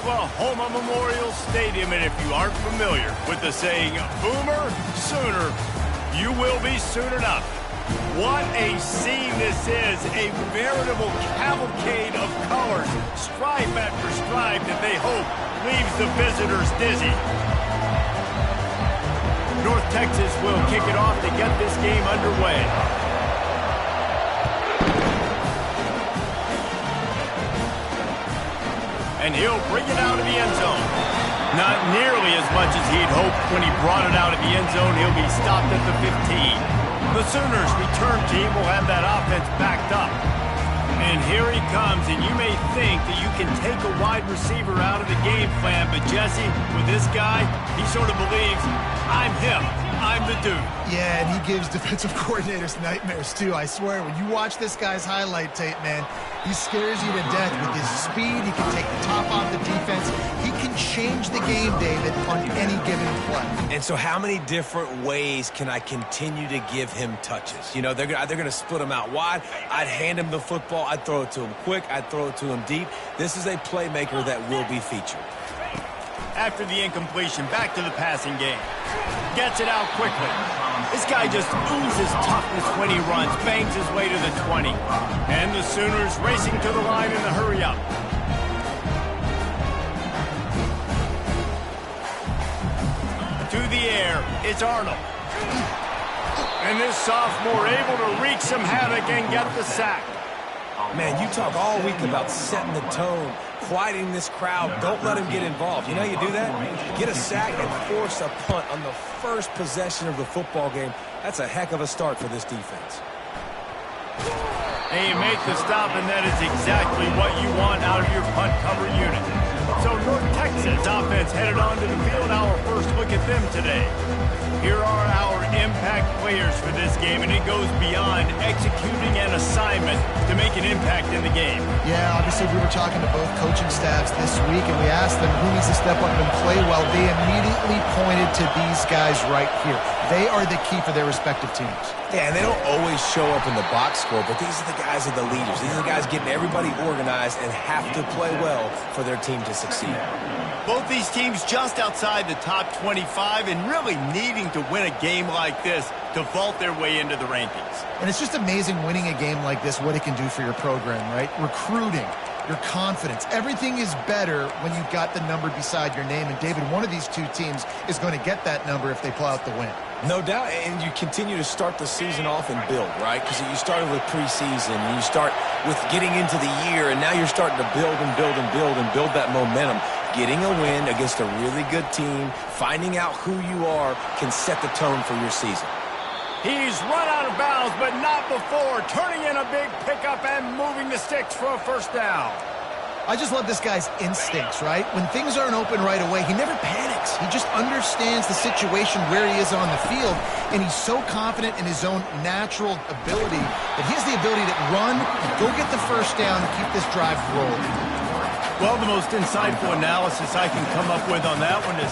Oklahoma Memorial Stadium, and if you aren't familiar with the saying, Boomer Sooner, you will be soon enough. What a scene this is, a veritable cavalcade of colors, stripe after stripe that they hope leaves the visitors dizzy. North Texas will kick it off to get this game underway. And he'll bring it out of the end zone. Not nearly as much as he'd hoped when he brought it out of the end zone. He'll be stopped at the 15. The Sooners' return team will have that offense backed up. And here he comes, and you may think that you can take a wide receiver out of the game plan, but Jesse, with this guy, he sort of believes, I'm him. I'm the dude. Yeah, and he gives defensive coordinators nightmares, too. I swear, when you watch this guy's highlight tape, man, he scares you to death with his speed. He can take the top off the defense. He can change the game, David, on any given play. And so how many different ways can I continue to give him touches? You know, they're going to split him out wide. I'd hand him the football. I'd throw it to him quick. I'd throw it to him deep. This is a playmaker that will be featured. After the incompletion, back to the passing game. Gets it out quickly. This guy just oozes toughness when he runs, bangs his way to the 20. And the Sooners racing to the line in the hurry-up. To the air, it's Arnold. And this sophomore able to wreak some havoc and get the sack. Man, you talk all week about setting the tone, quieting this crowd. Don't let him get involved. You know how you do that? Get a sack and force a punt on the first possession of the football game. That's a heck of a start for this defense. And you make the stop, and that is exactly what you want out of your punt cover unit. So North Texas offense headed onto the field. Our first look at them today. Here are our impact players for this game, and it goes beyond executing an assignment to make an impact in the game. Yeah, obviously we were talking to both coaching staffs this week, and we asked them who needs to step up and play well. They immediately pointed to these guys right here. They are the key for their respective teams. Yeah, and they don't always show up in the box score, but these are the guys that are the leaders. These are the guys getting everybody organized and have to play well for their team to succeed. Both these teams just outside the top 25 and really needing to win a game like this to vault their way into the rankings. And it's just amazing winning a game like this, what it can do for your program, right? Recruiting, your confidence. Everything is better when you've got the number beside your name. And, David, one of these two teams is going to get that number if they pull out the win. No doubt, and you continue to start the season off and build, right? Because you started with preseason, you start with getting into the year, and now you're starting to build and build and build and build that momentum. Getting a win against a really good team, finding out who you are, can set the tone for your season. He's run out of bounds, but not before. Turning in a big pickup and moving the sticks for a first down. I just love this guy's instincts, right? When things aren't open right away, he never panics. He just understands the situation where he is on the field, and he's so confident in his own natural ability that he has the ability to run, go get the first down, and keep this drive rolling. Well, the most insightful analysis I can come up with on that one is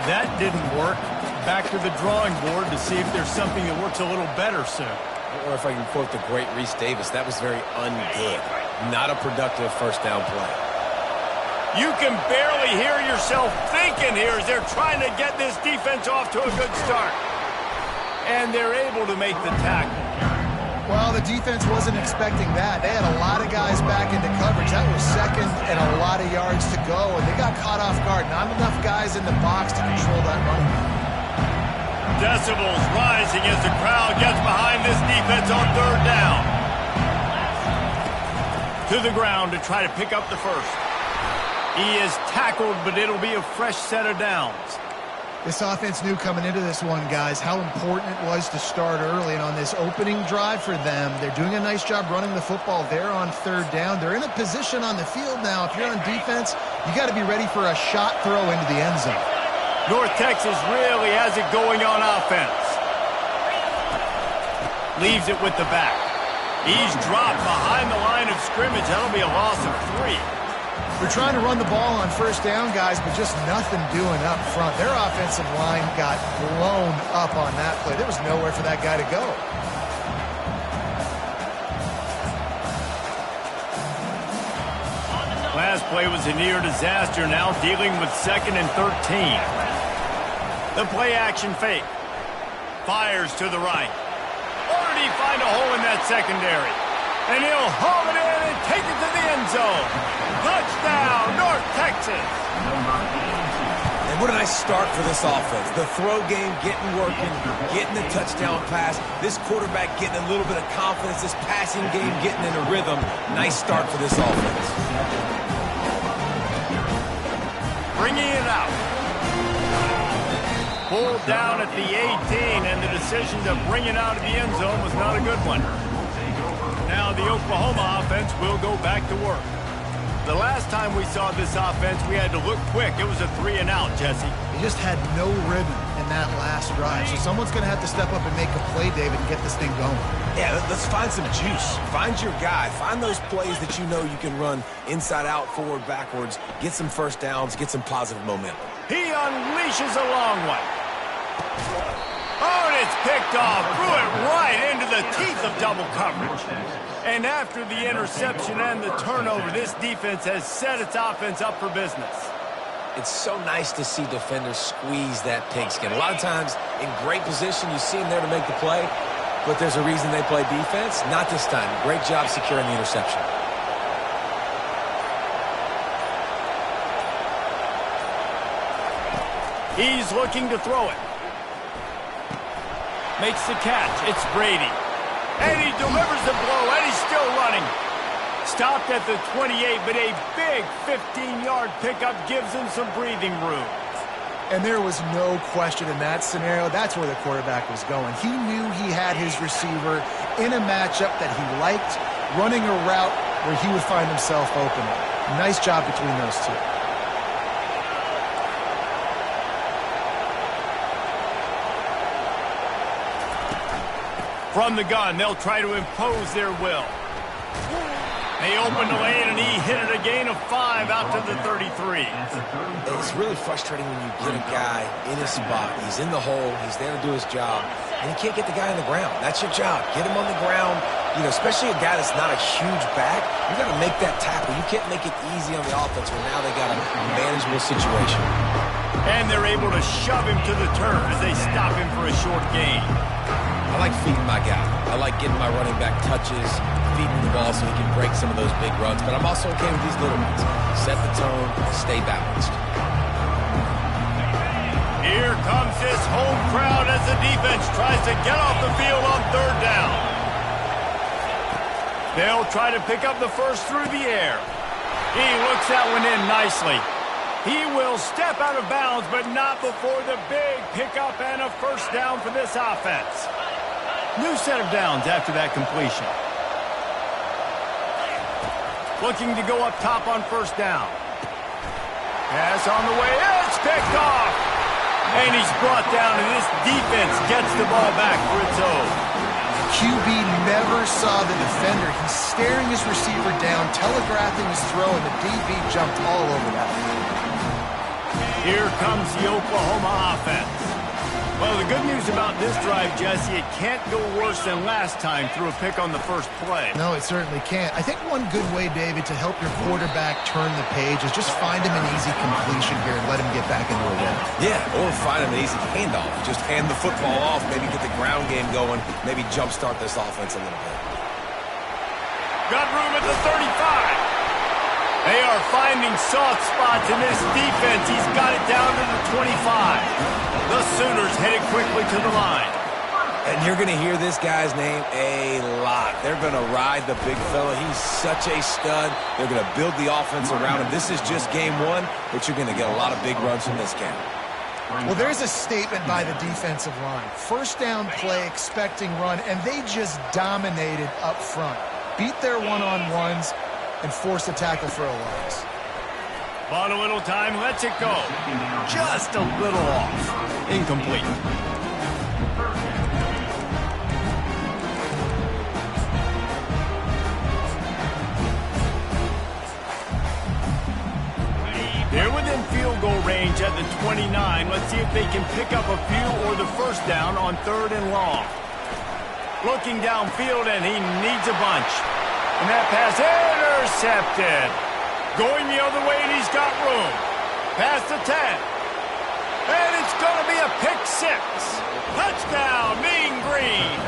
that didn't work. Back to the drawing board to see if there's something that works a little better soon. Or if I can quote the great Reese Davis, that was very ungood. Not a productive first down play. You can barely hear yourself thinking here as they're trying to get this defense off to a good start. And they're able to make the tackle. Well, the defense wasn't expecting that. They had a lot of guys back into coverage. That was second and a lot of yards to go, and they got caught off guard. Not enough guys in the box to control that run. Decibels rising as the crowd gets behind this defense on third down. To the ground to try to pick up the first. He is tackled, but it'll be a fresh set of downs. This offense knew coming into this one, guys, how important it was to start early. And on this opening drive for them, they're doing a nice job running the football. They're on third down. They're in a position on the field now. If you're on defense, you got to be ready for a shot throw into the end zone. North Texas really has it going on offense. Leaves it with the back. He's dropped behind the line of scrimmage. That'll be a loss of 3. They're trying to run the ball on first down, guys, but just nothing doing up front. Their offensive line got blown up on that play. There was nowhere for that guy to go. Last play was a near disaster, now dealing with 2nd and 13. The play action fake. Fires to the right. Or did he find a hole in that secondary? And he'll haul it in and take it to the end zone. Touchdown, North Texas. And what a nice start for this offense. The throw game getting working, getting the touchdown pass. This quarterback getting a little bit of confidence. This passing game getting in a rhythm. Nice start for this offense. Bringing it out. Pulled down at the 18, and the decision to bring it out of the end zone was not a good one. Now the Oklahoma offense will go back to work. The last time we saw this offense, we had to look quick. It was a 3-and-out, Jesse. He just had no rhythm in that last drive. So someone's going to have to step up and make a play, David, and get this thing going. Yeah, let's find some juice. Find your guy. Find those plays that you know you can run inside out, forward, backwards. Get some first downs. Get some positive momentum. He unleashes a long one. Oh, and it's picked off. Threw it right into the teeth of double coverage. And after the interception and the turnover, this defense has set its offense up for business. It's so nice to see defenders squeeze that pigskin. A lot of times, in great position, you see them there to make the play, but there's a reason they play defense. Not this time. Great job securing the interception. He's looking to throw it. Makes the catch. It's Brady. And he delivers the blow, and he's still running. Stopped at the 28, but a big 15-yard pickup gives him some breathing room. And there was no question in that scenario. That's where the quarterback was going. He knew he had his receiver in a matchup that he liked, running a route where he would find himself open. Nice job between those two. From the gun, they'll try to impose their will. They open the lane, and he hit it a gain of 5 out to the 33. It's really frustrating when you get a guy in his spot. He's in the hole. He's there to do his job, and you can't get the guy on the ground. That's your job. Get him on the ground. You know, especially a guy that's not a huge back, you got to make that tackle. You can't make it easy on the offense when now they got a manageable situation. And they're able to shove him to the turf as they stop him for a short gain. I like feeding my guy. I like getting my running back touches, feeding the ball so he can break some of those big runs. But I'm also okay with these little ones. Set the tone, stay balanced. Here comes this home crowd as the defense tries to get off the field on 3rd down. They'll try to pick up the first through the air. He looks that one in nicely. He will step out of bounds, but not before the big pickup and a first down for this offense. New set of downs after that completion. Looking to go up top on first down. Pass on the way. It's picked off. And he's brought down, and this defense gets the ball back for its own. QB never saw the defender. He's staring his receiver down, telegraphing his throw, and the DB jumped all over that. Here comes the Oklahoma offense. Well, the good news about this drive, Jesse, it can't go worse than last time through a pick on the first play. No, it certainly can't. I think one good way, David, to help your quarterback turn the page is just find him an easy completion here and let him get back into a rhythm. Yeah, or find him an easy handoff. Just hand the football off, maybe get the ground game going, maybe jumpstart this offense a little bit. Got room at the 35. They are finding soft spots in this defense. He's got it down to the 25. The Sooners headed quickly to the line. And you're going to hear this guy's name a lot. They're going to ride the big fella. He's such a stud. They're going to build the offense around him. This is just game one, but you're going to get a lot of big runs from this game. Well, there's a statement by the defensive line. First down play, expecting run, and they just dominated up front. Beat their one-on-ones and forced a tackle for a loss. Bought a little time, lets it go. Just a little off. Incomplete. They're within field goal range at the 29. Let's see if they can pick up a few or the first down on 3rd and long. Looking downfield, and he needs a bunch. And that pass intercepted. Going the other way, and he's got room. Past the 10. And it's going to be a pick 6. Touchdown, Mean Green.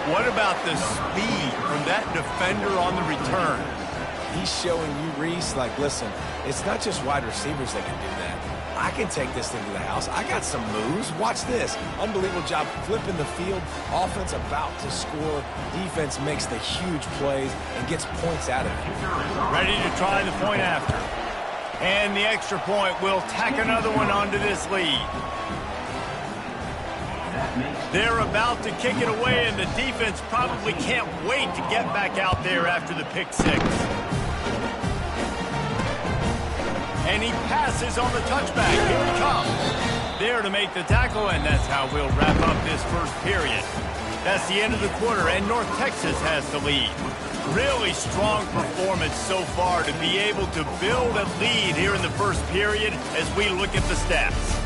What about the speed from that defender on the return? He's showing you, Reese, like, listen, it's not just wide receivers that can do that. I can take this thing to the house. I got some moves. Watch this. Unbelievable job flipping the field. Offense about to score. Defense makes the huge plays and gets points out of it. Ready to try the point after. And the extra point will tack another one onto this lead. They're about to kick it away, and the defense probably can't wait to get back out there after the pick 6. And he passes on the touchback. Here he comes. There to make the tackle, and that's how we'll wrap up this first period. That's the end of the quarter, and North Texas has the lead. Really strong performance so far to be able to build a lead here in the first period as we look at the stats.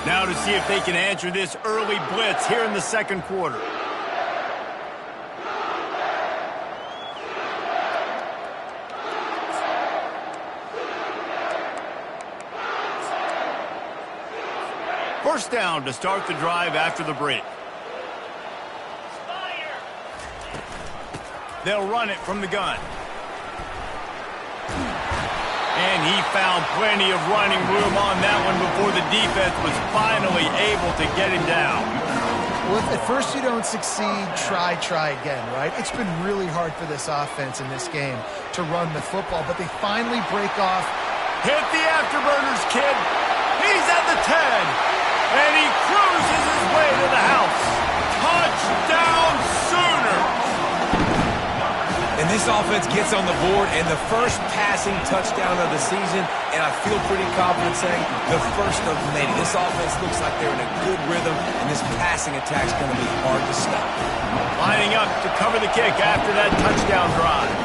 Now to see if they can answer this early blitz here in the second quarter. First down to start the drive after the break. They'll run it from the gun. And he found plenty of running room on that one before the defense was finally able to get him down. Well, if at first you don't succeed, try again, right? It's been really hard for this offense in this game to run the football, but they finally break off. Hit the afterburners, kid. He's at the 10. And he cruises his way to the house. Touchdown, Sooners! And this offense gets on the board, and the first passing touchdown of the season, and I feel pretty confident saying the first of many. This offense looks like they're in a good rhythm, and this passing attack's going to be hard to stop. Lining up to cover the kick after that touchdown drive.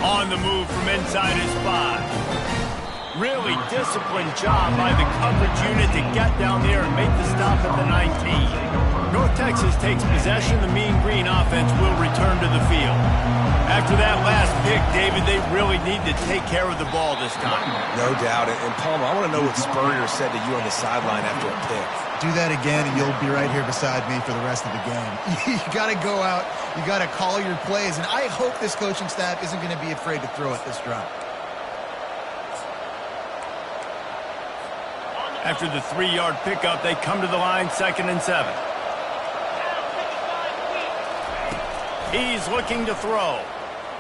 On the move from inside his 5. Really disciplined job by the coverage unit to get down there and make the stop at the 19. North Texas takes possession. The Mean Green offense will return to the field. After that last pick, David, they really need to take care of the ball this time. No doubt. And Palmer, I want to know what Spurrier said to you on the sideline after a pick. Do that again, and you'll be right here beside me for the rest of the game. You got to go out. You got to call your plays, and I hope this coaching staff isn't going to be afraid to throw at this drive. After the 3-yard pickup, they come to the line, 2nd and 7. He's looking to throw.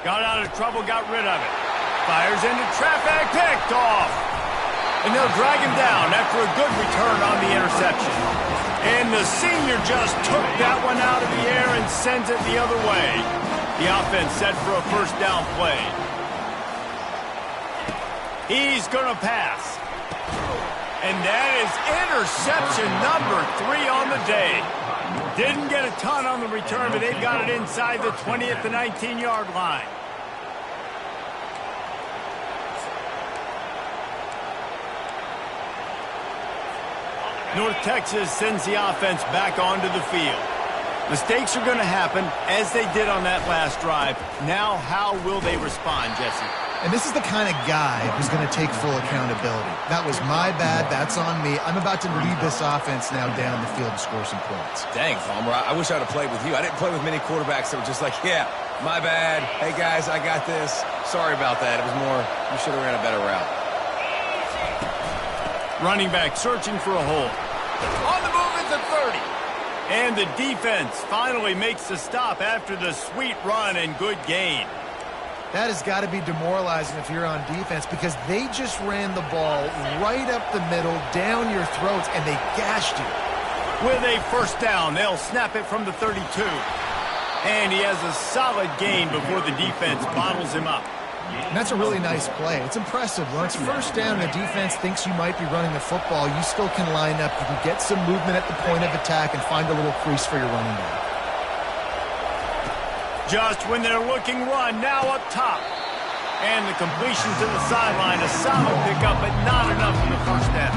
Got out of trouble, got rid of it. Fires into traffic, picked off. And they'll drag him down after a good return on the interception. And the senior just took that one out of the air and sends it the other way. The offense set for a first down play. He's going to pass. And that is interception number 3 on the day. Didn't get a ton on the return, but they've got it inside the 20 at the 19-yard line. North Texas sends the offense back onto the field. Mistakes are going to happen, as they did on that last drive. Now, how will they respond, Jesse? And this is the kind of guy who's going to take full accountability. That was my bad. That's on me. I'm about to lead this offense now down the field and score some points. Dang, Palmer, I wish I would have played with you. I didn't play with many quarterbacks that were just like, yeah, my bad. Hey, guys, I got this. Sorry about that. It was more, you should have ran a better route. Running back searching for a hole. On the move is the 30. And the defense finally makes the stop after the sweet run and good gain. That has got to be demoralizing if you're on defense, because they just ran the ball right up the middle, down your throats, and they gashed you. With a first down, they'll snap it from the 32. And he has a solid gain before the defense bottles him up. And that's a really nice play. It's impressive. When it's first down and the defense thinks you might be running the football, you still can line up. You can get some movement at the point of attack and find a little crease for your running back. Just when they're looking run, now up top. And the completion to the sideline, a solid pickup, but not enough for the first down.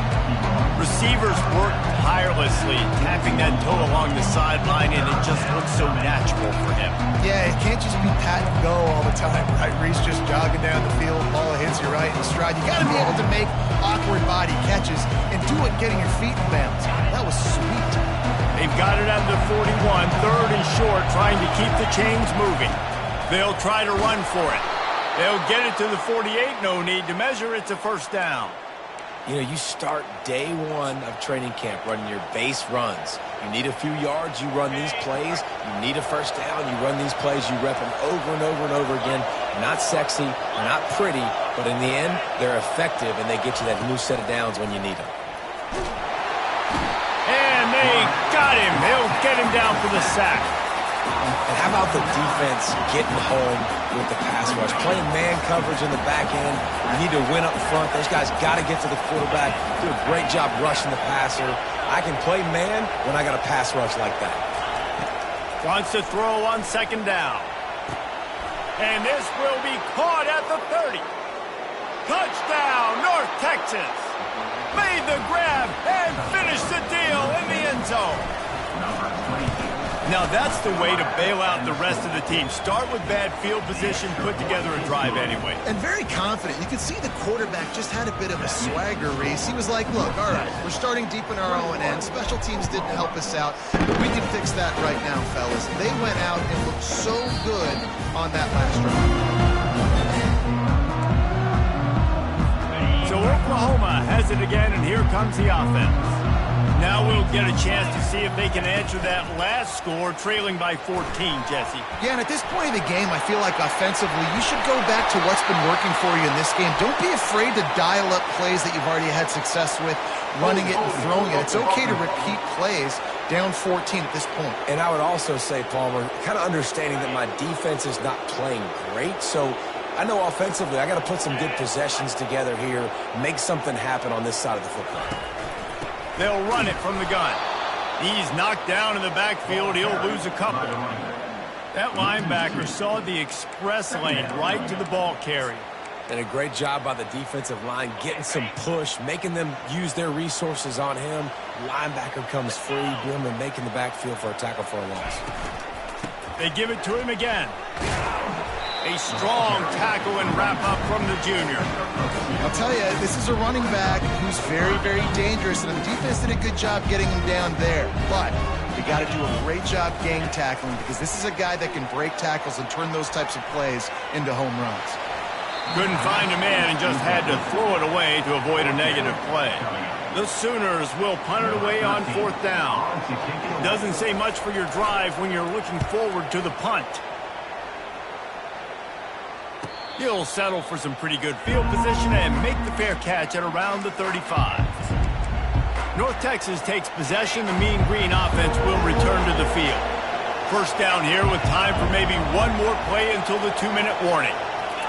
receivers work tirelessly, tapping that toe along the sideline, and it just looks so natural for him. Yeah, it can't just be pat and go all the time, right? Reese just jogging down the field, ball hits you right in stride. You got to be able to make awkward body catches and do it getting your feet in bounds. That was sweet. They've got it at the 41, third and short, trying to keep the chains moving. They'll try to run for it. They'll get it to the 48, no need to measure. It's a first down. You know, you start day one of training camp running your base runs. You need a few yards, you run these plays. You need a first down, you run these plays. You rep them over and over and over again. Not sexy, not pretty, but in the end, they're effective, and they get you that new set of downs when you need them. And they got him. They'll get him down for the sack. And how about the defense getting home with the pass rush? Playing man coverage in the back end. You need to win up front. Those guys got to get to the quarterback. Do a great job rushing the passer. I can play man when I got a pass rush like that. Wants to throw on second down. And this will be caught at the 30. Touchdown, North Texas. Made the grab and finished the deal in the end zone. Now that's the way to bail out the rest of the team. Start with bad field position, put together a drive anyway. And very confident. You could see the quarterback just had a bit of a swagger, Reese. He was like, look, all right, we're starting deep in our own end. Special teams didn't help us out, but we can fix that right now, fellas. They went out and looked so good on that last drive. So Oklahoma has it again, and here comes the offense. Now we'll get a chance to see if they can answer that last score, trailing by 14, Jesse. Yeah, and at this point of the game, I feel like offensively, you should go back to what's been working for you in this game. Don't be afraid to dial up plays that you've already had success with, running it and throwing it. It's okay to repeat plays down 14 at this point. And I would also say, Palmer, kind of understanding that my defense is not playing great, so I know offensively I got to put some good possessions together here, make something happen on this side of the football. They'll run it from the gun. He's knocked down in the backfield. He'll lose a couple. That linebacker saw the express lane right to the ball carrier. And a great job by the defensive line getting some push, making them use their resources on him. Linebacker comes free, boom, and making the backfield for a tackle for a loss. They give it to him again. A strong tackle and wrap-up from the junior. I'll tell you, this is a running back who's very, very dangerous, and the defense did a good job getting him down there. But they got to do a great job gang tackling, because this is a guy that can break tackles and turn those types of plays into home runs. Couldn't find a man and just had to throw it away to avoid a negative play. The Sooners will punt it away on fourth down. Doesn't say much for your drive when you're looking forward to the punt. He'll settle for some pretty good field position and make the fair catch at around the 35. North Texas takes possession. The Mean Green offense will return to the field. First down here with time for maybe one more play until the 2-minute warning.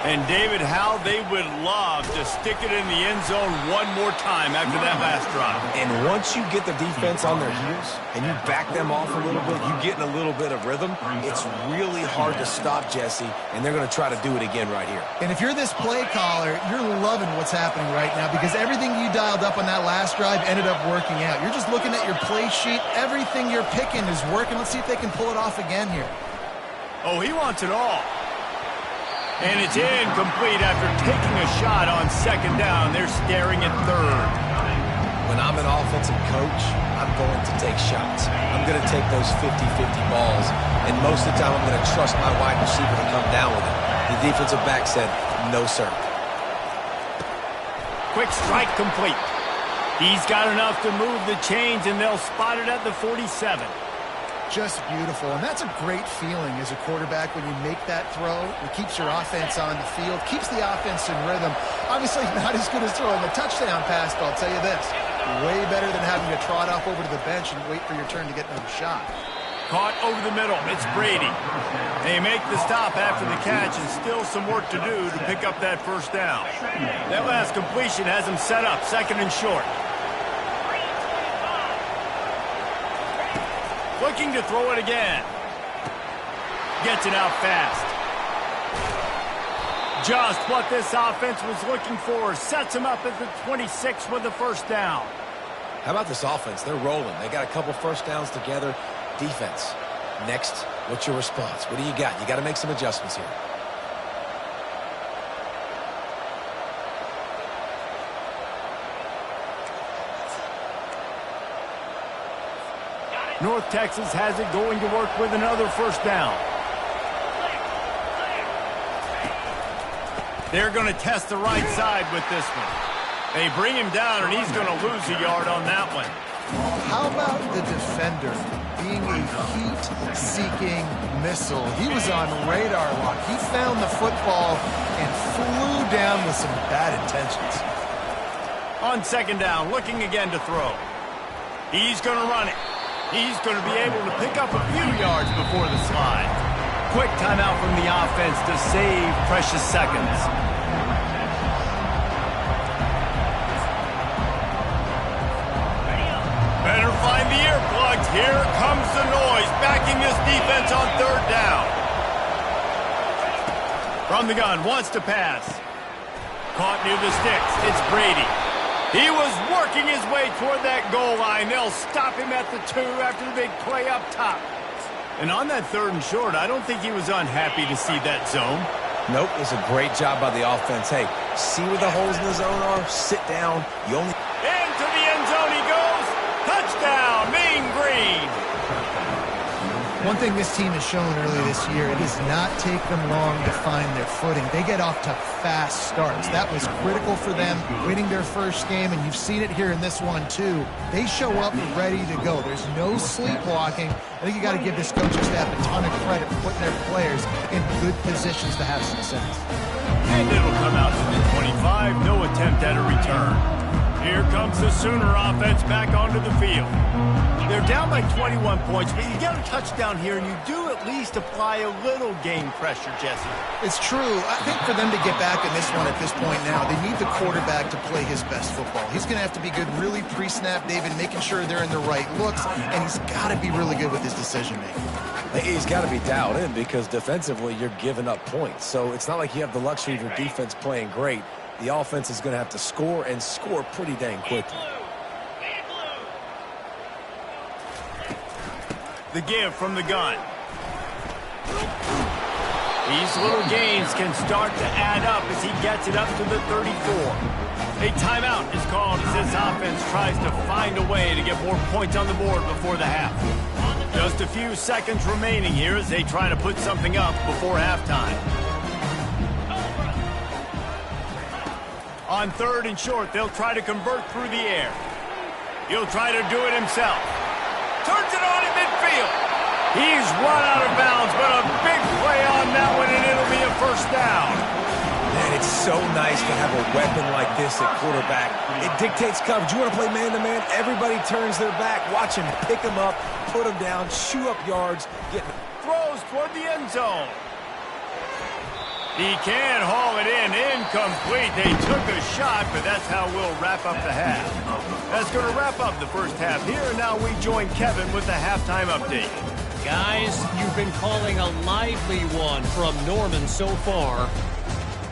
And David, how they would love to stick it in the end zone one more time after that last drive. And once you get the defense on their heels and you back them off a little bit, you get in a little bit of rhythm, it's really hard to stop, Jesse, and they're going to try to do it again right here. And if you're this play caller, you're loving what's happening right now, because everything you dialed up on that last drive ended up working out. You're just looking at your play sheet. Everything you're picking is working. Let's see if they can pull it off again here. Oh, he wants it all. And it's incomplete after taking a shot on second down. They're staring at third. When I'm an offensive coach, I'm going to take shots. I'm going to take those 50-50 balls, and most of the time I'm going to trust my wide receiver to come down with it. The defensive back said, no, sir. Quick strike complete. He's got enough to move the chains, and they'll spot it at the 47. Just beautiful, and that's a great feeling as a quarterback when you make that throw. It keeps your offense on the field, keeps the offense in rhythm. Obviously not as good as throwing a touchdown pass, but I'll tell you this, way better than having to trot off over to the bench and wait for your turn to get another shot. Caught over the middle. It's Brady. They make the stop after the catch, and still some work to do to pick up that first down. That last completion has them set up, second and short. Looking to throw it again. Gets it out fast. Just what this offense was looking for. Sets him up at the 26 with the first down. How about this offense? They're rolling. They got a couple first downs together. Defense. Next, what's your response? What do you got? You got to make some adjustments here. North Texas has it going to work with another first down. They're going to test the right side with this one. They bring him down, and he's going to lose a yard on that one. How about the defender being a heat-seeking missile? He was on radar lock. He found the football and flew down with some bad intentions. On second down, looking again to throw. He's going to run it. He's going to be able to pick up a few yards before the slide. Quick timeout from the offense to save precious seconds. Better find the earplugs. Here comes the noise, backing this defense on third down. From the gun, wants to pass. Caught near the sticks. It's Brady. He was working his way toward that goal line. They'll stop him at the 2 after the big play up top. And on that third and short, I don't think he was unhappy to see that zone. Nope, it's a great job by the offense. Hey, see where the holes in the zone are? Sit down. You only... Into the end zone he goes. Touchdown, Mean Green. One thing this team has shown early this year, it does not take them long to find their footing. They get off to fast starts. That was critical for them winning their first game, and you've seen it here in this one too. They show up ready to go. There's no sleepwalking. I think you got to give this coaching staff a ton of credit for putting their players in good positions to have success. And it'll come out to the 25. No attempt at a return. Here comes the Sooner offense back onto the field. They're down by 21 points, but you get a touchdown here, and you do at least apply a little game pressure, Jesse. It's true. I think for them to get back in this one at this point now, they need the quarterback to play his best football. He's going to have to be good really pre-snap, David, making sure they're in the right looks, and he's got to be really good with his decision-making. He's got to be dialed in because defensively you're giving up points. So it's not like you have the luxury of your defense playing great. The offense is going to have to score and score pretty dang quickly. The give from the gun. These little gains can start to add up as he gets it up to the 34. A timeout is called as this offense tries to find a way to get more points on the board before the half. Just a few seconds remaining here as they try to put something up before halftime. On third and short, they'll try to convert through the air. He'll try to do it himself. Turns it on in midfield. He's run out of bounds, but a big play on that one, and it'll be a first down. Man, it's so nice to have a weapon like this at quarterback. It dictates coverage. You want to play man-to-man? Everybody turns their back. Watch him pick him up, put him down, chew up yards. Throws toward the end zone. He can haul it in. Incomplete. They took a shot, but that's how we'll wrap up the half. That's going to wrap up the first half here, and now we join Kevin with the halftime update. Guys, you've been calling a lively one from Norman so far.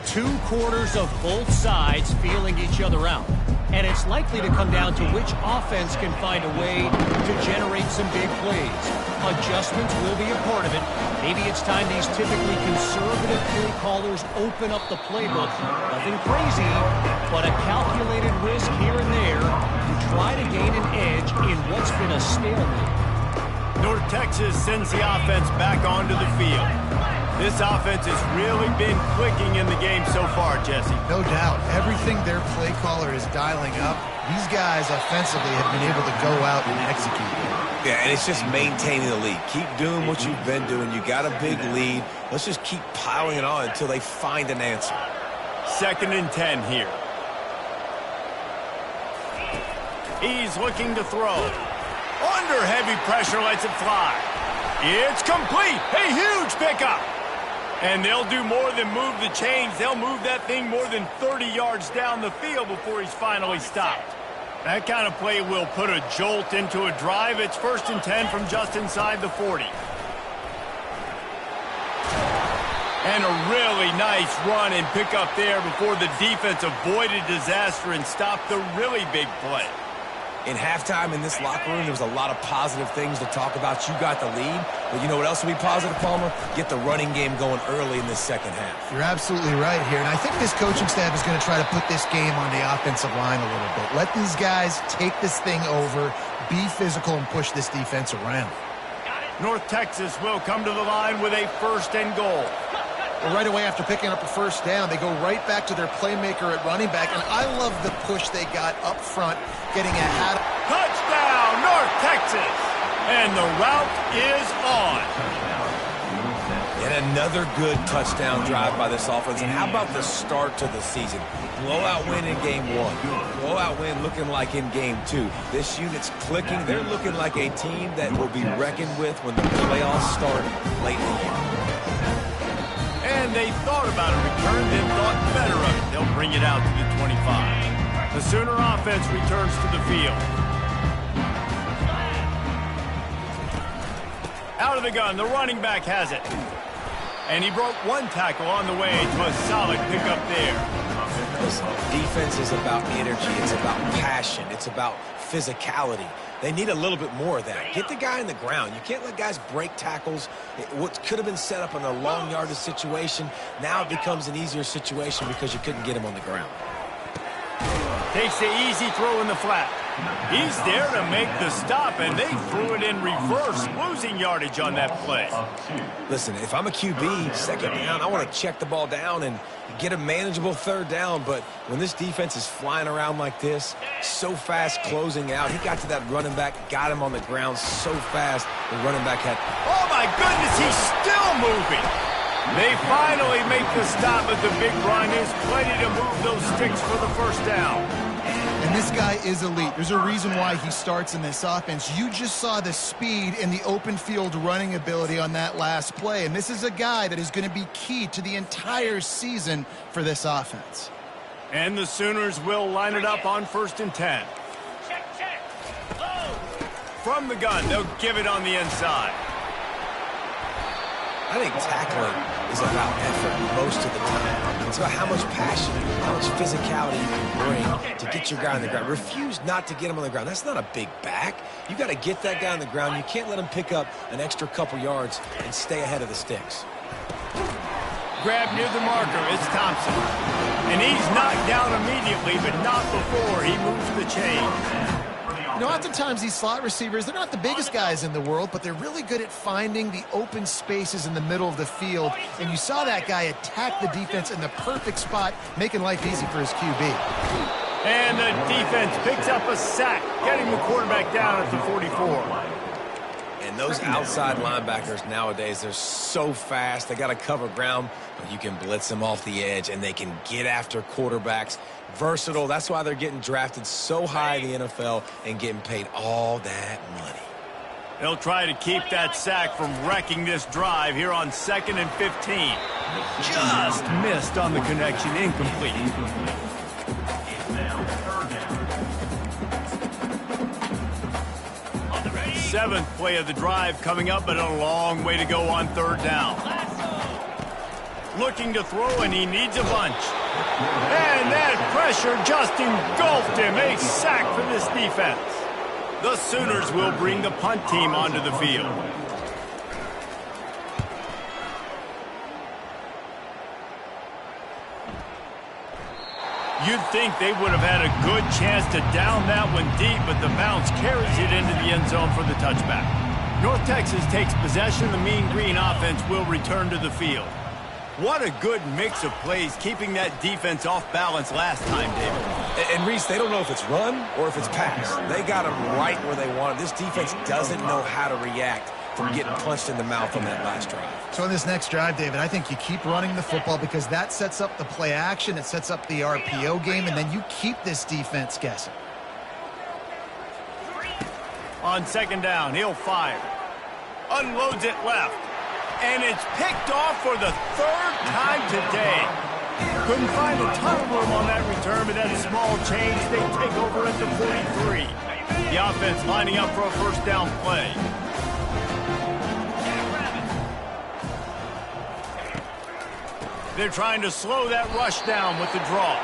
2 quarters of both sides feeling each other out. And it's likely to come down to which offense can find a way to generate some big plays. Adjustments will be a part of it. Maybe it's time these typically conservative play callers open up the playbook. Nothing crazy, but a calculated risk here and there to try to gain an edge in what's been a stalemate. North Texas sends the offense back onto the field. This offense has really been clicking in the game so far, Jesse. No doubt. Everything their play caller is dialing up, these guys offensively have been able to go out and execute. Yeah, and it's just maintaining the lead. Keep doing what you've been doing. You got a big lead. Let's just keep piling it on until they find an answer. 2nd and 10 here. He's looking to throw. Under heavy pressure, lets it fly. It's complete. A huge pickup. And they'll do more than move the chains. They'll move that thing more than 30 yards down the field before he's finally stopped. That kind of play will put a jolt into a drive. It's 1st and 10 from just inside the 40. And a really nice run and pickup there before the defense avoided disaster and stopped the really big play. In halftime in this locker room, there was a lot of positive things to talk about. You got the lead, but you know what else will be positive, Palmer? Get the running game going early in this second half. You're absolutely right here, and I think this coaching staff is going to try to put this game on the offensive line a little bit. Let these guys take this thing over, be physical, and push this defense around. North Texas will come to the line with a 1st and goal. Well, right away after picking up a first down, they go right back to their playmaker at running back, and I love the push they got up front, getting ahead. Touchdown, North Texas! And the route is on. And another good touchdown drive by this offense. And how about the start to the season? Blowout win in game 1. Blowout win looking like in game 2. This unit's clicking. They're looking like a team that will be reckoned with when the playoffs start late in the year. And they thought about a return, then thought better of it. They'll bring it out to the 25. The Sooner offense returns to the field. Out of the gun, the running back has it. And he broke 1 tackle on the way to a solid pickup there. Listen, defense is about energy. It's about passion. It's about physicality. They need a little bit more of that. Get the guy in the ground. You can't let guys break tackles. What could have been set up in a long yardage situation, now it becomes an easier situation because you couldn't get him on the ground. Takes the easy throw in the flat. He's there to make the stop, and they threw it in reverse, losing yardage on that play. Listen, if I'm a QB, second down, I want to check the ball down and get a manageable 3rd down. But when this defense is flying around like this, so fast closing out, he got to that running back, got him on the ground so fast, the running back had... Oh, my goodness, he's still moving. They finally make the stop at the big run. Is plenty to move those sticks for the 1st down. And this guy is elite. There's a reason why he starts in this offense. You just saw the speed and the open field running ability on that last play. And this is a guy that is going to be key to the entire season for this offense. And the Sooners will line it up on 1st and 10. From the gun, they'll give it on the inside. I think tackling is about effort most of the time. It's about how much passion, how much physicality you can bring to get your guy on the ground. Refuse not to get him on the ground. That's not a big back. You got to get that guy on the ground. You can't let him pick up an extra couple yards and stay ahead of the sticks. Grab near the marker, it's Thompson. And he's knocked down immediately, but not before he moves the chain. You know, oftentimes these slot receivers, they're not the biggest guys in the world, but they're really good at finding the open spaces in the middle of the field. And you saw that guy attack the defense in the perfect spot, making life easy for his QB. And the defense picks up a sack, getting the quarterback down at the 44. And those outside linebackers nowadays, they're so fast. They got to cover ground, but you can blitz them off the edge, and they can get after quarterbacks. Versatile. That's why they're getting drafted so high in the NFL and getting paid all that money. They'll try to keep that sack from wrecking this drive here on 2nd and 15. Just missed on the connection, incomplete. Seventh play of the drive coming up, but a long way to go on 3rd down. Looking to throw, and he needs a bunch. And that pressure just engulfed him. A sack for this defense. The Sooners will bring the punt team onto the field. You'd think they would have had a good chance to down that one deep, but the bounce carries it into the end zone for the touchback. North Texas takes possession. The Mean Green offense will return to the field. What a good mix of plays, keeping that defense off balance last time, David. And Reese, they don't know if it's run or if it's pass. They got them right where they want it. This defense doesn't know how to react from getting punched in the mouth on that last drive. So in this next drive, David, I think you keep running the football because that sets up the play action, it sets up the RPO game, and then you keep this defense guessing. On 2nd down, he'll fire. Unloads it left. And it's picked off for the 3rd time today. Couldn't find a ton of room on that return, but that small change, they take over at the 43. The offense lining up for a 1st down play. They're trying to slow that rush down with the draw.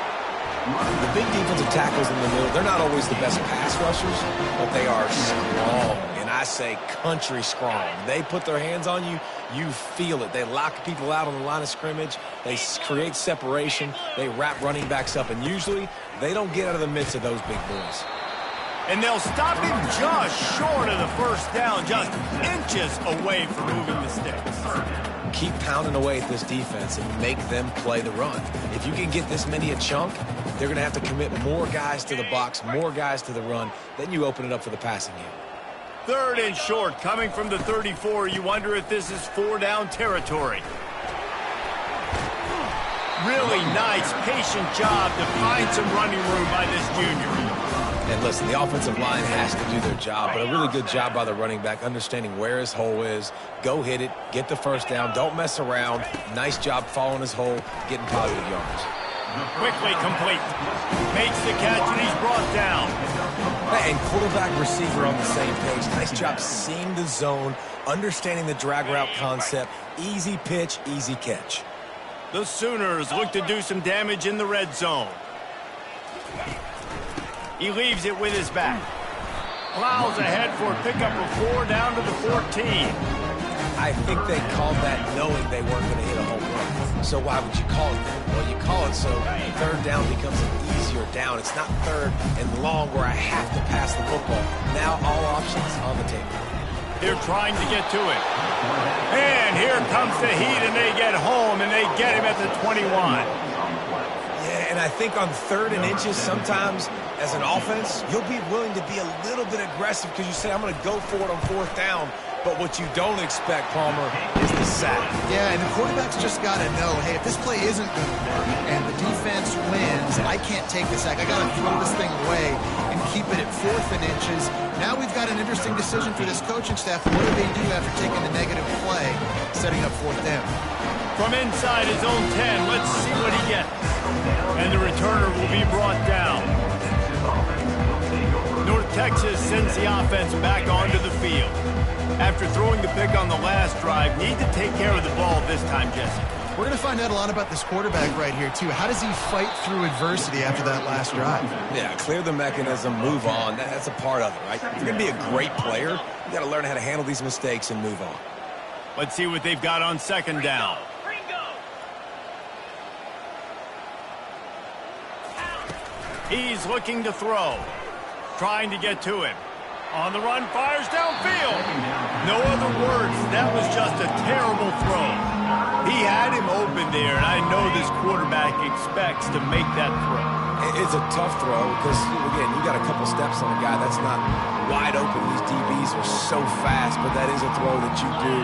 The big defensive tackles in the middle, they're not always the best pass rushers, but they are strong, and I say country strong. They put their hands on you, you feel it. They lock people out on the line of scrimmage. They create separation. They wrap running backs up, and usually they don't get out of the midst of those big boys. And they'll stop him just short of the first down, just inches away from moving the sticks. Keep pounding away at this defense and make them play the run. If you can get this many a chunk, they're going to have to commit more guys to the box, more guys to the run. Then you open it up for the passing game. 3rd and short, coming from the 34. You wonder if this is 4-down territory. Really nice, patient job to find some running room by this junior. And listen, the offensive line has to do their job, but a really good job by the running back, understanding where his hole is. Go hit it, get the first down, don't mess around. Nice job following his hole, getting positive yards. Quickly complete. Makes the catch, and he's brought down. And quarterback receiver on the same page. Nice job seeing the zone, understanding the drag route concept. Easy pitch, easy catch. The Sooners look to do some damage in the red zone. He leaves it with his back. Plows ahead for a pickup of 4 down to the 14. I think they called that knowing they weren't going to hit a home run. So why would you call it that? Well, you call it so 3rd down becomes an easier down. It's not 3rd and long where I have to pass the football. Now all options on the table. They're trying to get to it. And here comes the heat, and they get home, and they get him at the 21. Yeah, and I think on 3rd and inches, sometimes as an offense, you'll be willing to be a little bit aggressive because you say, I'm going to go for it on 4th down. But what you don't expect, Palmer, is the sack. Yeah, and the quarterback's just got to know, hey, if this play isn't going to work and the defense wins, I can't take the sack. I got to throw this thing away and keep it at 4th and inches. Now we've got an interesting decision for this coaching staff. What do they do after taking the negative play, setting up 4th down? From inside his own 10, let's see what he gets. And the returner will be brought down. North Texas sends the offense back onto the field. After throwing the pick on the last drive, need to take care of the ball this time, Jesse. We're going to find out a lot about this quarterback right here, too. How does he fight through adversity after that last drive? Yeah, clear the mechanism, move on. That's a part of it, right? If you're going to be a great player, you got to learn how to handle these mistakes and move on. Let's see what they've got on 2nd down. He's looking to throw. Trying to get to him. On the run, fires downfield. No other words. That was just a terrible throw. He had him open there, and I know this quarterback expects to make that throw. It's a tough throw because, again, you got a couple steps on a guy that's not wide open. These DBs are so fast, but that is a throw that you do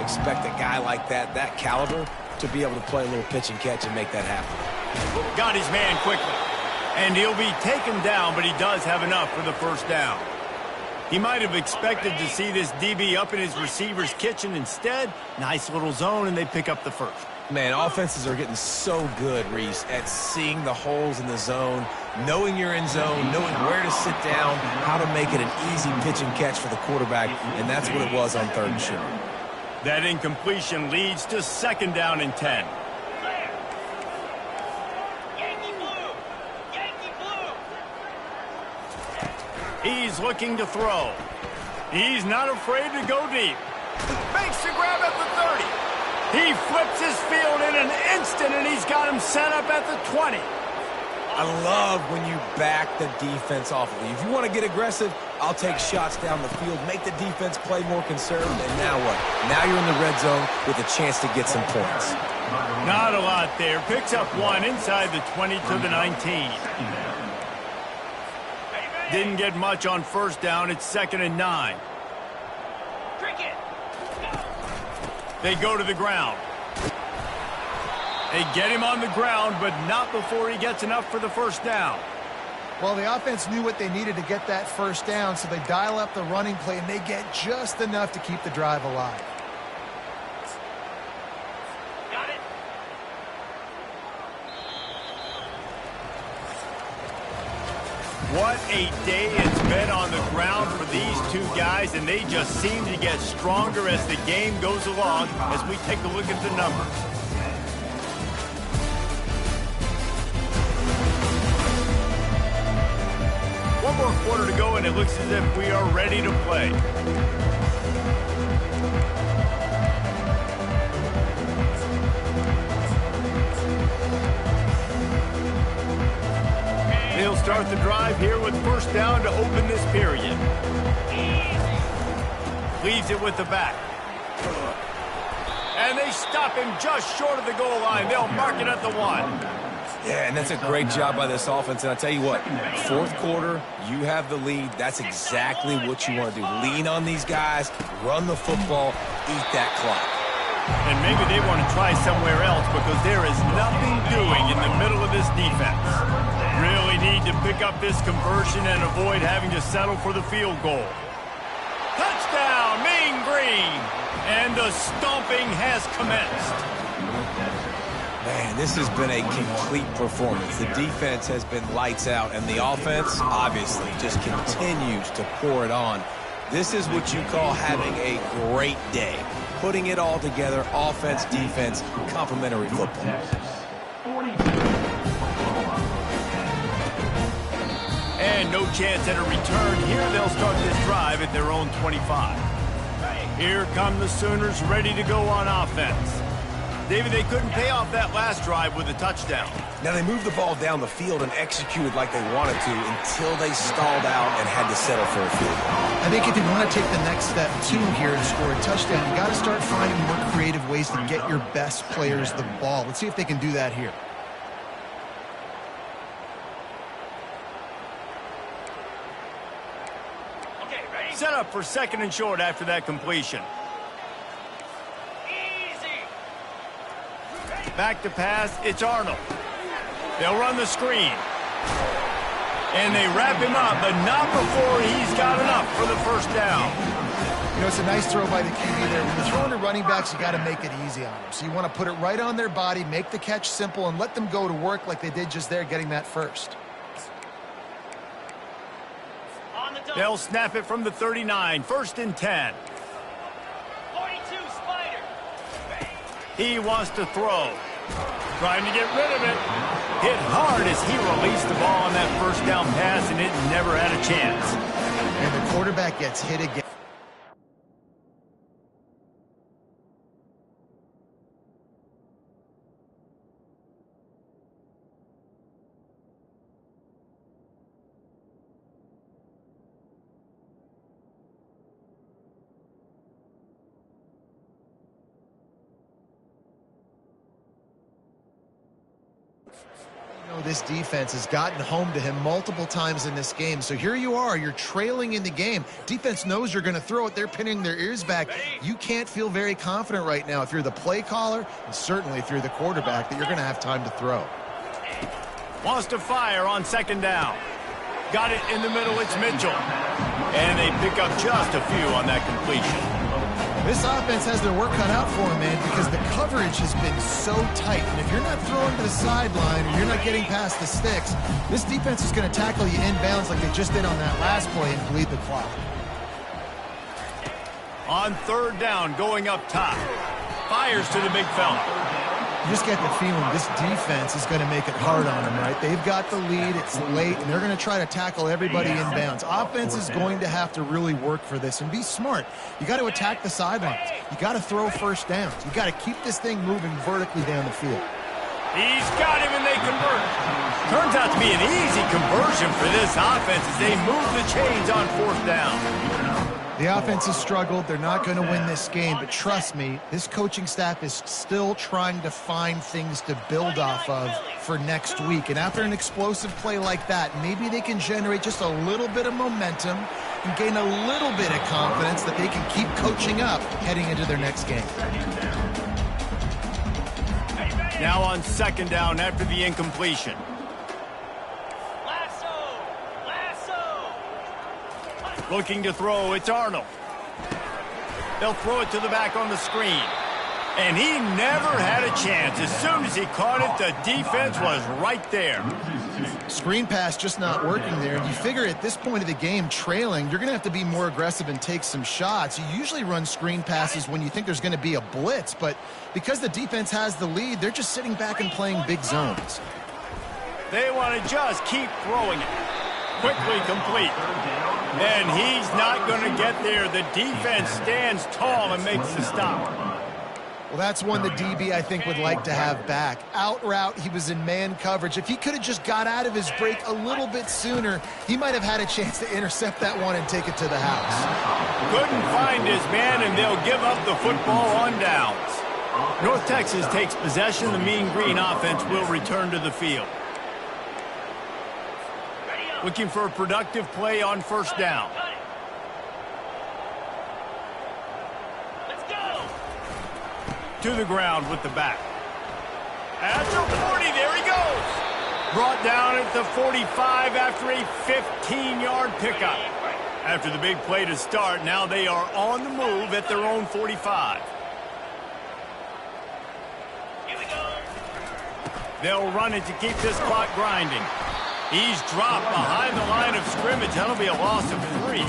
expect a guy like that caliber, to be able to play a little pitch and catch and make that happen. Got his man quickly. And he'll be taken down, but he does have enough for the first down. He might have expected to see this DB up in his receiver's kitchen. Instead, nice little zone, and they pick up the first. Man, offenses are getting so good, Reese, at seeing the holes in the zone, knowing you're in zone, knowing where to sit down, how to make it an easy pitch and catch for the quarterback, and that's what it was on 3rd and short. That incompletion leads to 2nd down and 10. He's looking to throw. He's not afraid to go deep. Makes the grab at the 30. He flips his field in an instant, and he's got him set up at the 20. I love when you back the defense off of you. If you want to get aggressive, I'll take shots down the field, make the defense play more conservative, and now what? Now you're in the red zone with a chance to get some points. Not a lot there. Picks up 1 inside the 20 to the 19. Didn't get much on 1st down. It's 2nd and 9. They go to the ground. They get him on the ground, but not before he gets enough for the first down. Well, the offense knew what they needed to get that first down, so they dial up the running play, and they get just enough to keep the drive alive. What a day it's been on the ground for these two guys, and they just seem to get stronger as the game goes along as we take a look at the numbers. quarter to go, and it looks as if we are ready to play. He'll start the drive here with first down to open this period. Leaves it with the back. And they stop him just short of the goal line. They'll mark it at the 1. Yeah, and that's a great job by this offense. And I'll tell you what, fourth quarter, you have the lead. That's exactly what you want to do. Lean on these guys, run the football, eat that clock. And maybe they want to try somewhere else because there is nothing doing in the middle of this defense. Really need to pick up this conversion and avoid having to settle for the field goal. Touchdown, Mean Green! And the stomping has commenced. Man, this has been a complete performance. The defense has been lights out, and the offense, obviously, just continues to pour it on. This is what you call having a great day. Putting it all together, offense, defense, complementary football. And no chance at a return. Here they'll start this drive at their own 25. Here come the Sooners ready to go on offense. David, they couldn't pay off that last drive with a touchdown. Now, they moved the ball down the field and executed like they wanted to until they stalled out and had to settle for a field goal. I think if you want to take the next step, too, here to score a touchdown, you got to start finding more creative ways to get your best players the ball. Let's see if they can do that here. Set up for second and short after that completion. Back to pass, it's Arnold. They'll run the screen. And they wrap him up, but not before he's got enough for the first down. You know, it's a nice throw by the QB there. When you're throwing to running backs, you got to make it easy on them. So you want to put it right on their body, make the catch simple, and let them go to work like they did just there, getting that first. They'll snap it from the 39, first and 10. 42, Spider. He wants to throw. Trying to get rid of it. Hit hard as he released the ball on that first down pass, and it never had a chance. And the quarterback gets hit again. This defense has gotten home to him multiple times in this game. So here you are, you're trailing in the game. Defense knows you're going to throw it. They're pinning their ears back. You can't feel very confident right now if you're the play caller, and certainly if you're the quarterback, that you're going to have time to throw. Wants to fire on second down. Got it in the middle, it's Mitchell. And they pick up just a few on that completion. This offense has their work cut out for them, man, because the coverage has been so tight. And if you're not throwing to the sideline or you're not getting past the sticks, this defense is going to tackle you inbounds like they just did on that last play and bleed the clock. On third down, going up top. Fires to the big fella. You just get the feeling this defense is going to make it hard on them, right? They've got the lead, it's late, and they're going to try to tackle everybody inbounds. Offense is going to have to really work for this and be smart. You got to attack the sidelines. You got to throw first downs. You got to keep this thing moving vertically down the field. He's got him, and they convert. Turns out to be an easy conversion for this offense as they move the chains on fourth down. The offense has struggled. They're not going to win this game, but trust me, this coaching staff is still trying to find things to build off of for next week. And after an explosive play like that, maybe they can generate just a little bit of momentum and gain a little bit of confidence that they can keep coaching up heading into their next game. Now on second down after the incompletion. Looking to throw, it's Arnold. They'll throw it to the back on the screen. And he never had a chance. As soon as he caught it, the defense was right there. Screen pass just not working there. You figure at this point of the game, trailing, you're going to have to be more aggressive and take some shots. You usually run screen passes when you think there's going to be a blitz, but because the defense has the lead, they're just sitting back and playing big zones. They want to just keep throwing it. quickly complete. And he's not going to get there. The defense stands tall and makes the stop. Well, that's one the DB, I think, would like to have back. Out route, he was in man coverage. If he could have just got out of his break a little bit sooner, he might have had a chance to intercept that one and take it to the house. Couldn't find his man, and they'll give up the football on downs. North Texas takes possession. The Mean Green offense will return to the field. Looking for a productive play on first down. To the ground with the back. At the 40, there he goes. Brought down at the 45 after a 15-yard pickup. After the big play to start, now they are on the move at their own 45. Here we go. They'll run it to keep this clock grinding. He's dropped behind the line of scrimmage. That'll be a loss of 3.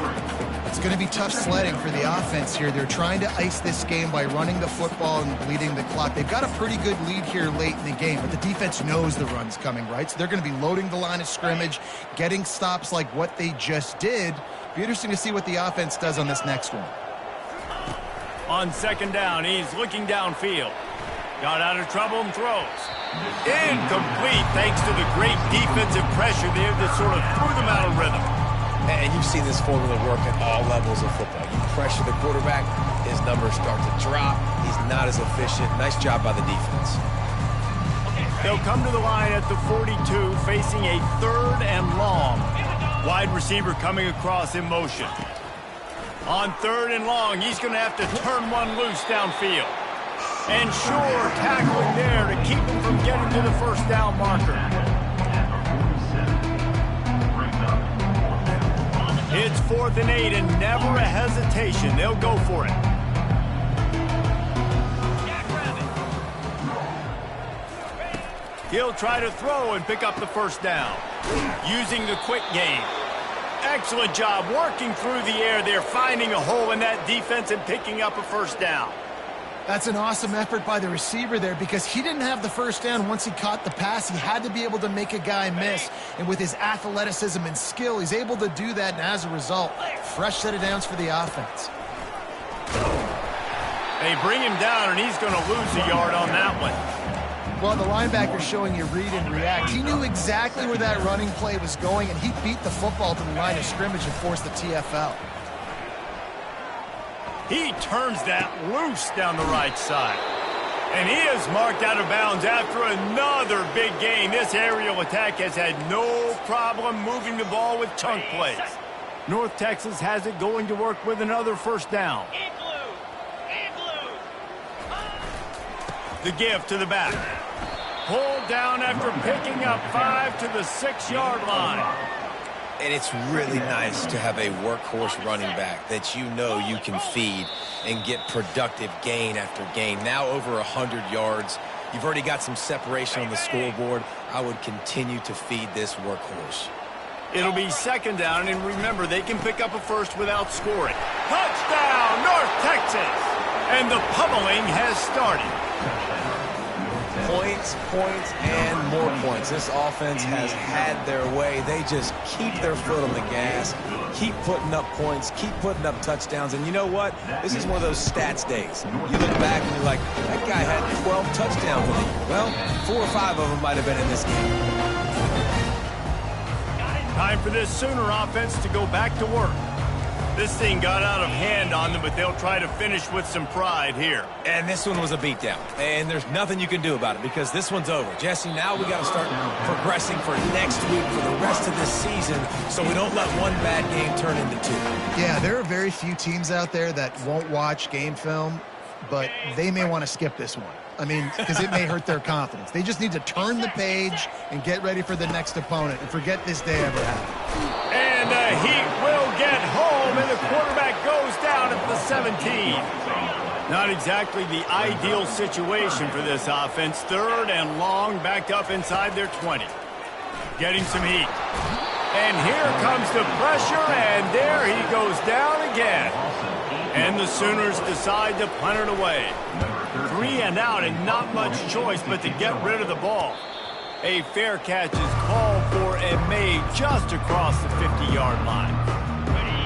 It's going to be tough sledding for the offense here. They're trying to ice this game by running the football and bleeding the clock. They've got a pretty good lead here late in the game, but the defense knows the run's coming, right? So they're going to be loading the line of scrimmage, getting stops like what they just did. Be interesting to see what the offense does on this next one. On second down, he's looking downfield. Got out of trouble and throws. Incomplete thanks to the great defensive pressure there that sort of threw them out of rhythm. And you've seen this formula work at all levels of football. You pressure the quarterback, his numbers start to drop. He's not as efficient. Nice job by the defense. They'll come to the line at the 42, facing a 3rd and long. Wide receiver coming across in motion. On 3rd and long, he's going to have to turn one loose downfield. And sure tackling there to keep him from getting to the first down marker. It's 4th and 8 and never a hesitation. They'll go for it. He'll try to throw and pick up the first down. Using the quick game. Excellent job working through the air there, finding a hole in that defense and picking up a first down. That's an awesome effort by the receiver there because he didn't have the first down once he caught the pass. He had to be able to make a guy miss. And with his athleticism and skill, he's able to do that. And as a result, fresh set of downs for the offense. They bring him down, and he's going to lose a yard on that one. Well, the linebacker's showing you read and react. He knew exactly where that running play was going, and he beat the football to the line of scrimmage and forced the TFL. He turns that loose down the right side. And he is marked out of bounds after another big gain. This aerial attack has had no problem moving the ball with chunk plays. North Texas has it going to work with another first down. The give to the back. Pulled down after picking up 5 to the 6-yard line. And it's really nice to have a workhorse running back that you know you can feed and get productive gain after gain. Now over 100 yards. You've already got some separation on the scoreboard. I would continue to feed this workhorse. It'll be second down, and remember, they can pick up a first without scoring. Touchdown, North Texas! And the pummeling has started. Points, points, and more points. This offense has had their way. They just keep their foot on the gas, keep putting up points, keep putting up touchdowns. And you know what? This is one of those stats days. You look back and you're like, that guy had 12 touchdowns in the year. Well, 4 or 5 of them might have been in this game. Time for this Sooner offense to go back to work. This thing got out of hand on them, but they'll try to finish with some pride here. And this one was a beatdown. And there's nothing you can do about it because this one's over. Jesse, now we got to start progressing for next week for the rest of this season so we don't let one bad game turn into 2. Yeah, there are very few teams out there that won't watch game film, but they may want to skip this one. I mean, because it may hurt their confidence. They just need to turn the page and get ready for the next opponent and forget this day ever happened. And the Heat will get home, and the quarterback goes down at the 17. Not exactly the ideal situation for this offense. 3rd and long, backed up inside their 20. Getting some heat. And here comes the pressure, and there he goes down again. And the Sooners decide to punt it away. 3 and out, and not much choice but to get rid of the ball. A fair catch is called for and made just across the 50-yard line.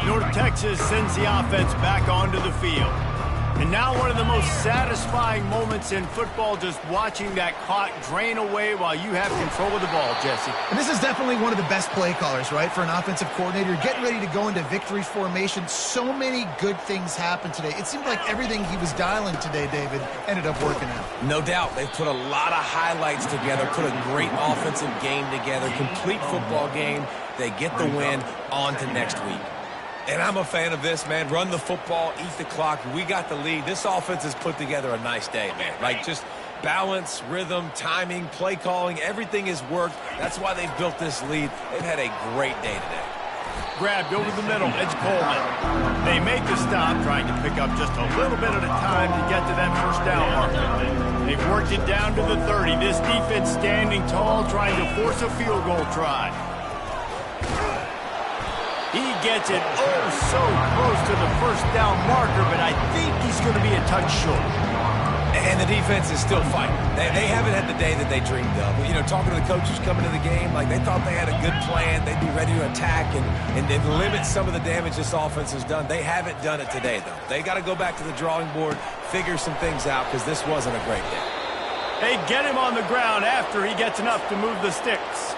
North Texas sends the offense back onto the field. And now one of the most satisfying moments in football, just watching that clock drain away while you have control of the ball, Jesse. And this is definitely one of the best play callers, right, for an offensive coordinator. Getting ready to go into victory formation. So many good things happened today. It seemed like everything he was dialing today, David, ended up working out. No doubt. They've put a lot of highlights together, put a great offensive game together, complete football game. They get the win. On to next week. And I'm a fan of this, man. Run the football, eat the clock. We got the lead. This offense has put together a nice day, man. Like, just balance, rhythm, timing, play calling, everything has worked. That's why they've built this lead. They've had a great day today. Grabbed over the middle, it's Coleman. They make the stop, trying to pick up just a little bit at a time to get to that first down mark. They've worked it down to the 30. This defense standing tall, trying to force a field goal try. He gets it so close to the first down marker, but I think he's going to be a touch short. And the defense is still fighting. They haven't had the day that they dreamed of. You know, talking to the coaches coming to the game, like they thought they had a good plan. They'd be ready to attack and limit some of the damage this offense has done. They haven't done it today, though. They got to go back to the drawing board, figure some things out, because this wasn't a great day. They get him on the ground after he gets enough to move the sticks.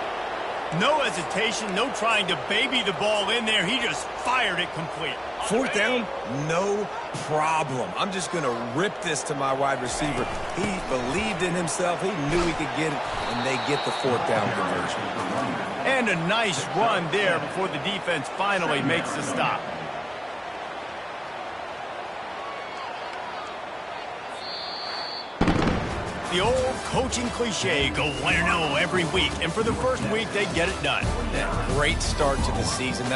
No hesitation, no trying to baby the ball in there. He just fired it complete. Fourth down, no problem. I'm just going to rip this to my wide receiver. He believed in himself. He knew he could get it, and they get the fourth down conversion. And a nice run there before the defense finally makes the stop. The old coaching cliche, go 1-0 every week. And for the first week, they get it done. Yeah, great start to the season. That's